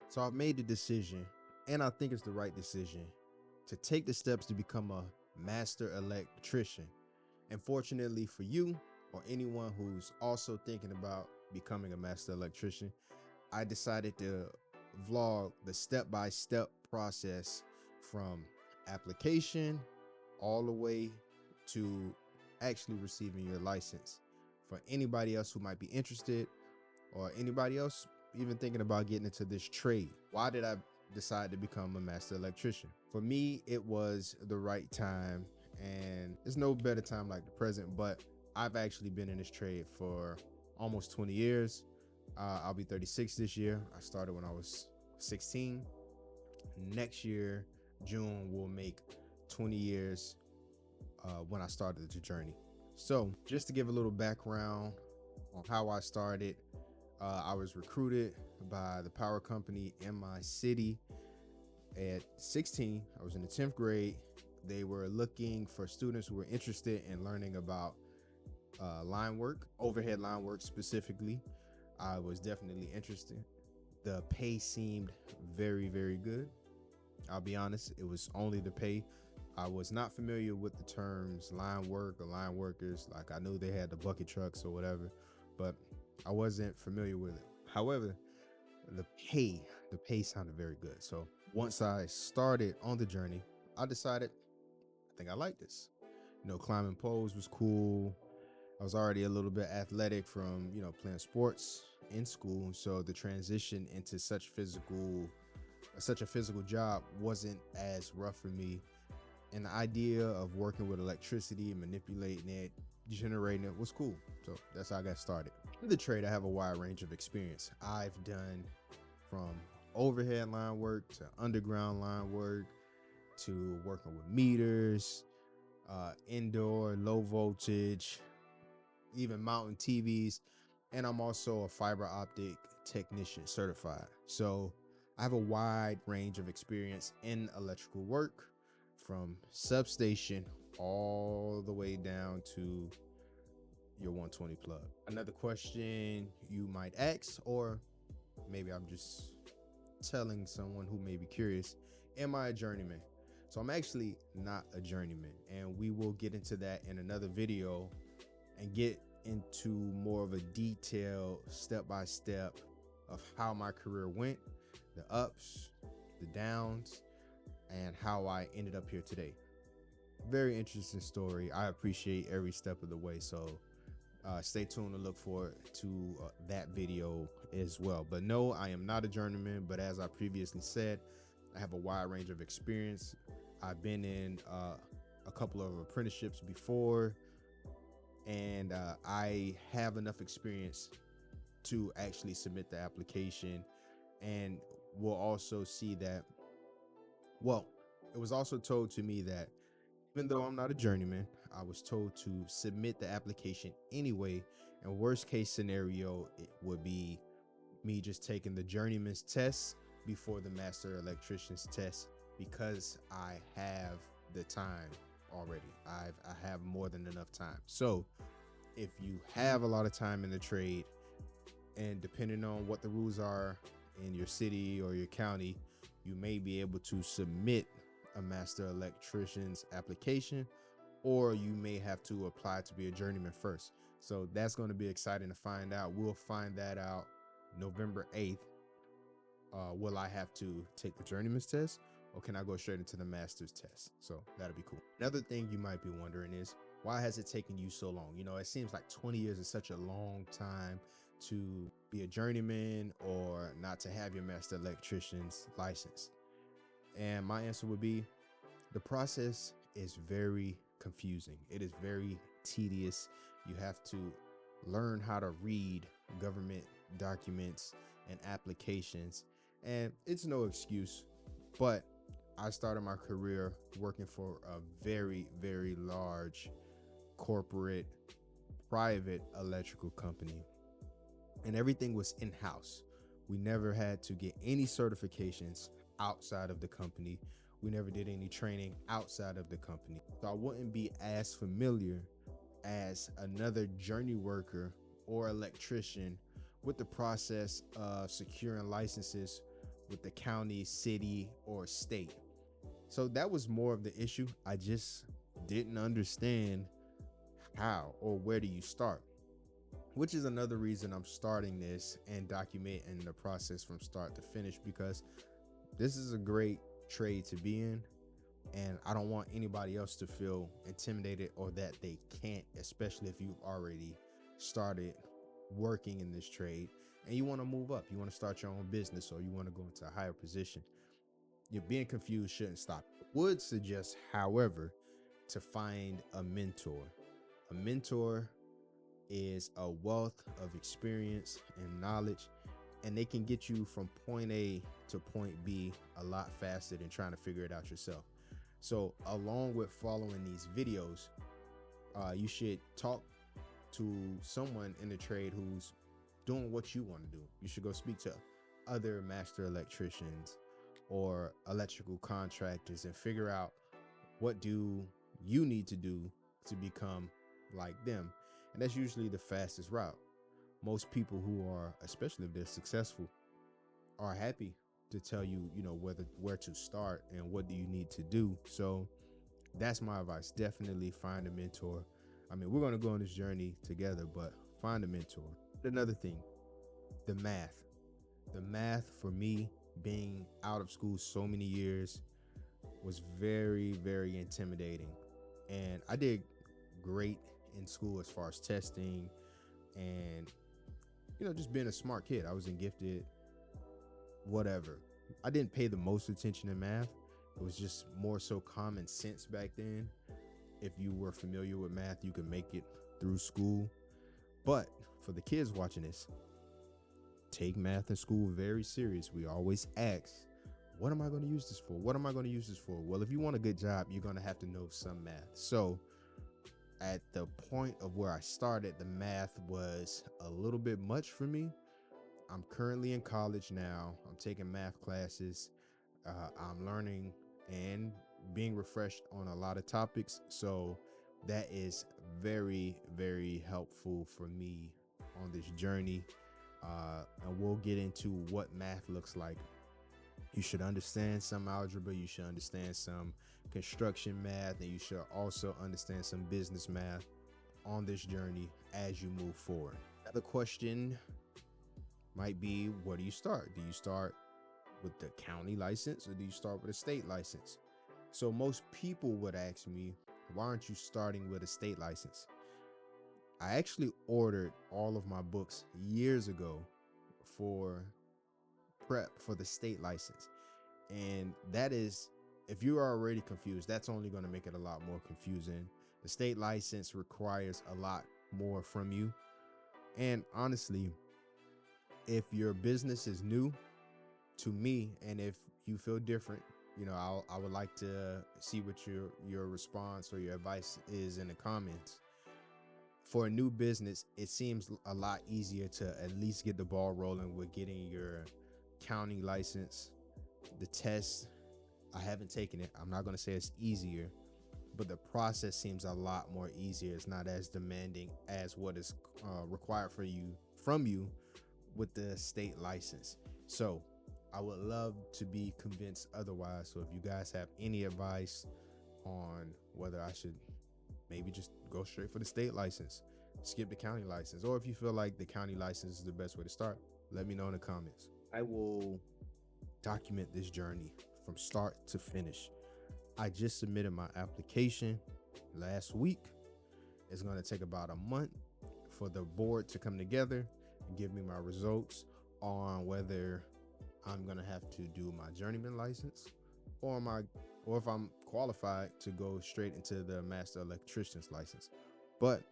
So I've made the decision, and I think it's the right decision, to take the steps to become a master electrician. And fortunately for you, or anyone who's also thinking about becoming a master electrician, I decided to vlog the step-by-step process from application all the way to actually receiving your license. For anybody else who might be interested, or anybody else even thinking about getting into this trade. Why did I decide to become a master electrician? For me, it was the right time, and there's no better time like the present, but I've actually been in this trade for almost 20 years. I'll be 36 this year. I started when I was 16. Next year, June, will make 20 years when I started the journey. So just to give a little background on how I started, I was recruited by the power company in my city at 16. I was in the 10th grade. They were looking for students who were interested in learning about line work, overhead line work specifically. I was definitely interested. The pay seemed very, very good. I'll be honest, it was only the pay. I was not familiar with the terms line work or line workers. Like, I knew they had the bucket trucks or whatever, but I wasn't familiar with it. However, the pay sounded very good. So once I started on the journey, I decided, I think I like this. Climbing poles was cool. I was already a little bit athletic from, playing sports in school. So the transition into such a physical job wasn't as rough for me. And the idea of working with electricity, manipulating it, generating it was cool. So that's how I got started. In the trade, I have a wide range of experience. I've done from overhead line work to underground line work to working with meters, indoor, low voltage, even mounting TVs. And I'm also a fiber optic technician certified. So I have a wide range of experience in electrical work, from substation all the way down to your 120 plug. Another question you might ask, or maybe I'm just telling someone who may be curious, am I a journeyman? So I'm actually not a journeyman, and we will get into that in another video and get into more of a detailed step-by-step of how my career went, the ups, the downs, and how I ended up here today. Very interesting story. I appreciate every step of the way. So stay tuned to look forward to that video as well. But no, I am not a journeyman, but as I previously said, I have a wide range of experience. I've been in a couple of apprenticeships before, and I have enough experience to actually submit the application. And we'll also see that, well, it was also told to me that even though I'm not a journeyman, I was told to submit the application anyway. And worst case scenario, it would be me just taking the journeyman's test before the master electrician's test, because I have the time already. I have more than enough time. So if you have a lot of time in the trade, and depending on what the rules are in your city or your county, you may be able to submit a master electrician's application, or you may have to apply to be a journeyman first. So that's going to be exciting to find out. We'll find that out November 8th. Will I have to take the journeyman's test, or can I go straight into the master's test? So that'll be cool. Another thing you might be wondering is, why has it taken you so long? It seems like 20 years is such a long time to be a journeyman or not to have your master electrician's license. And my answer would be, the process is very confusing. It is very tedious. You have to learn how to read government documents and applications, and it's no excuse, but I started my career working for a very, very large corporate private electrical company, and everything was in-house. We never had to get any certifications outside of the company. We never did any training outside of the company. So I wouldn't be as familiar as another journey worker or electrician with the process of securing licenses with the county, city, or state. So that was more of the issue. I just didn't understand how or where do you start, which is another reason I'm starting this and documenting the process from start to finish, because this is a great trade to be in. And I don't want anybody else to feel intimidated or that they can't, especially if you've already started working in this trade and you want to move up, you want to start your own business, or you want to go into a higher position. You're being confused shouldn't stop. Would suggest, however, to find a mentor. A mentor is a wealth of experience and knowledge, and they can get you from point A to point B a lot faster than trying to figure it out yourself. So along with following these videos, you should talk to someone in the trade who's doing what you want to do. You should go speak to other master electricians or electrical contractors and figure out what do you need to do to become like them. And that's usually the fastest route. Most people who are, especially if they're successful, are happy to tell you, where to start and what do you need to do. So that's my advice. Definitely find a mentor. I mean, we're going to go on this journey together, but find a mentor. Another thing, the math. The math for me, being out of school so many years, was very, very intimidating. And I did great in school as far as testing and, just being a smart kid. I wasn't gifted, whatever. I didn't pay the most attention in math. It was just more so common sense back then. If you were familiar with math, you could make it through school. But for the kids watching this, take math in school very serious. We always ask, what am I going to use this for? What am I going to use this for? Well, if you want a good job, you're going to have to know some math. So at the point of where I started, the math was a little bit much for me. I'm currently in college now. I'm taking math classes. I'm learning and being refreshed on a lot of topics. So that is very, very helpful for me on this journey. And we'll get into what math looks like. You should understand some algebra. You should understand some construction math, and you should also understand some business math on this journey as you move forward. The question might be, where do you start? Do you start with the county license or do you start with a state license? So most people would ask me, why aren't you starting with a state license? I actually ordered all of my books years ago for prep for the state license. And that is, if you are already confused, that's only going to make it a lot more confusing. The state license requires a lot more from you. And honestly, if your business is new to me, and if you feel different, I would like to see what your response or your advice is in the comments. For a new business, it seems a lot easier to at least get the ball rolling with getting your county license. The test, I haven't taken it. I'm not going to say it's easier, but the process seems a lot more easier. It's not as demanding as what is required from you with the state license. So I would love to be convinced otherwise. So if you guys have any advice on whether I should maybe just go straight for the state license, skip the county license, or if you feel like the county license is the best way to start, let me know in the comments. I will document this journey from start to finish. I just submitted my application last week. It's going to take about a month for the board to come together and give me my results on whether I'm going to have to do my journeyman license or if I'm qualified to go straight into the Master Electrician's license. But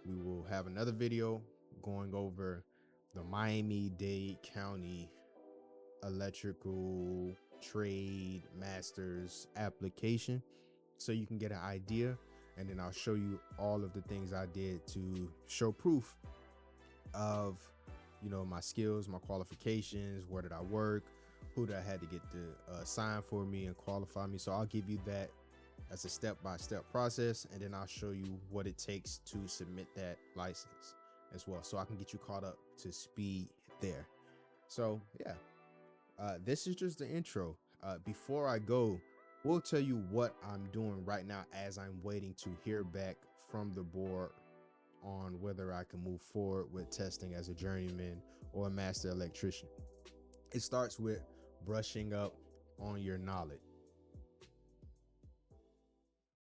we will have another video going over the Miami-Dade County electrical trade master's application, so you can get an idea, and then I'll show you all of the things I did to show proof of my skills, my qualifications, where did I work, who did I had to get to sign for me and qualify me. So I'll give you that as a step-by-step process, and then I'll show you what it takes to submit that license as well, so I can get you caught up to speed there. So yeah, This is just the intro. Before I go, we'll tell you what I'm doing right now as I'm waiting to hear back from the board on whether I can move forward with testing as a journeyman or a master electrician. It starts with brushing up on your knowledge.